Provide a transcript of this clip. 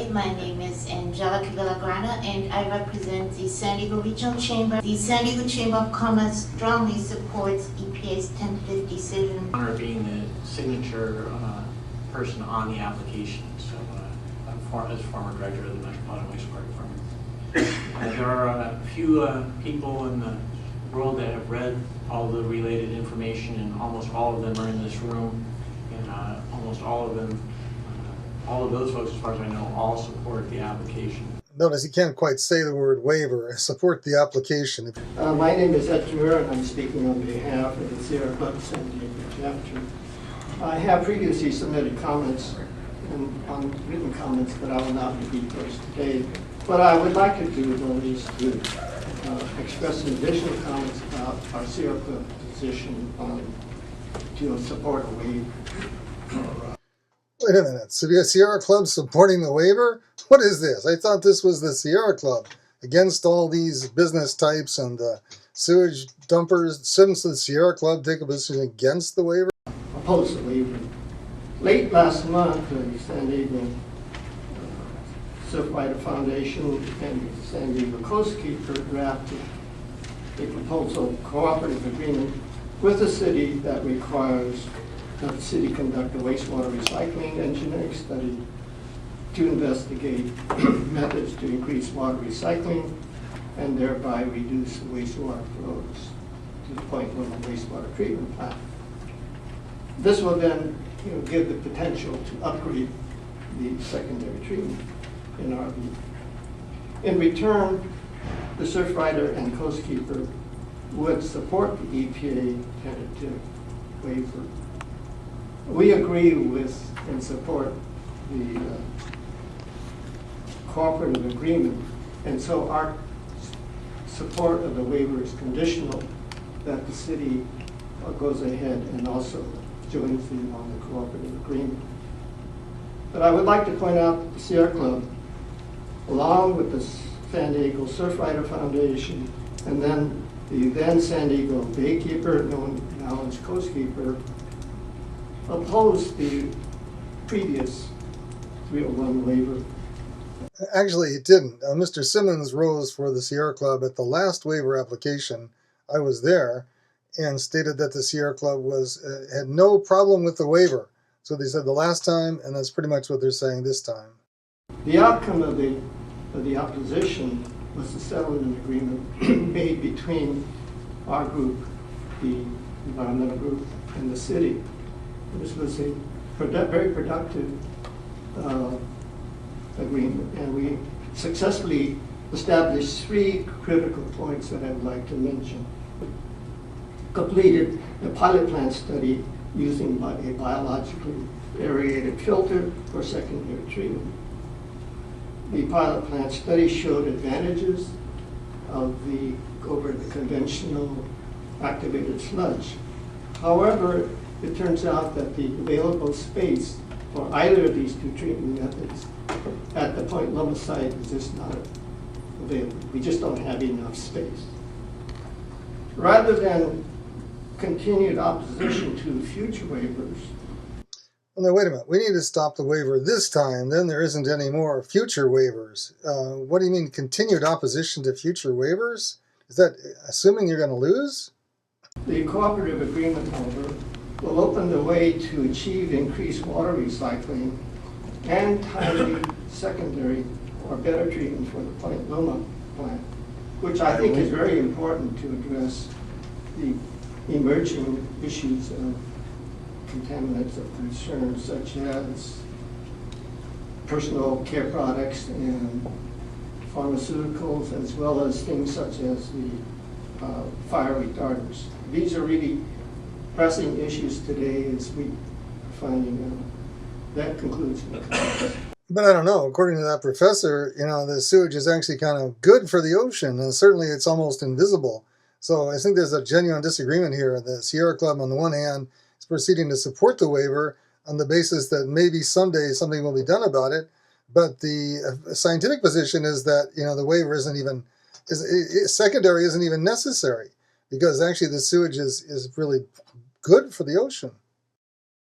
My name is Angelica Villagrana and I represent the San Diego Regional Chamber. The San Diego Chamber of Commerce strongly supports EPA's tentative decision. Honor being the signature person on the application. So as former director of the Metropolitan Wastewater Department. There are a few people in the world that have read all the related information, and almost all of them are in this room, and almost all of them, all of those folks, as far as I know, all support the application. Notice he can't quite say the word waiver. Support the application. My name is Ed Kimura, and I'm speaking on behalf of the Sierra Club San Diego chapter. I have previously submitted comments on written comments, but I will not repeat those today. What I would like to do, though, is to express some additional comments about our Sierra Club position to support a waiver. Wait a minute. So the Sierra Club supporting the waiver? What is this? I thought this was the Sierra Club against all these business types and sewage dumpers. Shouldn't the Sierra Club take a position against the waiver? Oppose the waiver. Late last month, the San Diego Sewage Waiver Foundation and the San Diego Coastkeeper drafted a proposal cooperative agreement with the city that requires that the city conduct a wastewater recycling engineering study to investigate methods to increase water recycling and thereby reduce the wastewater flows to the Point Loma wastewater treatment plant. This will then give the potential to upgrade the secondary treatment in our view. In return, the Surfrider and Coastkeeper would support the EPA tentative waiver. We agree with and support the cooperative agreement, and so our support of the waiver is conditional that the city goes ahead and also joins in on the cooperative agreement. But I would like to point out that the Sierra Club, along with the San Diego Surfrider Foundation, and then the then San Diego Baykeeper, known now as Coastkeeper, opposed the previous 301 waiver. Actually, it didn't. Mr. Simmons rose for the Sierra Club at the last waiver application. I was there, and stated that the Sierra Club had no problem with the waiver. So they said the last time, and that's pretty much what they're saying this time. The outcome of the opposition was the settlement agreement made between our group, the environmental group, and the city. This was a very productive agreement, and we successfully established 3 critical points that I would like to mention. Completed a pilot plant study using a biologically aerated filter for secondary treatment. The pilot plant study showed advantages over the conventional activated sludge. However, it turns out that the available space for either of these 2 treatment methods at the Point Loma site is just not available. We just don't have enough space. Rather than continued opposition to future waivers. Well, now, wait a minute. We need to stop the waiver this time. Then there isn't any more future waivers. What do you mean continued opposition to future waivers? Is that assuming you're going to lose? The cooperative agreement, however, will open the way to achieve increased water recycling and timely secondary or better treatment for the Point Loma plant, which I think is very important to address the emerging issues of contaminants of concern, such as personal care products and pharmaceuticals, as well as things such as the fire retardants. These are really pressing issues today, as we are finding out. That concludes my comments. But I don't know. According to that professor, the sewage is actually kind of good for the ocean, and certainly it's almost invisible. So I think there's a genuine disagreement here. The Sierra Club, on the one hand, is proceeding to support the waiver on the basis that maybe someday something will be done about it. But the scientific position is that the waiver secondary isn't even necessary, because actually the sewage is really good for the ocean.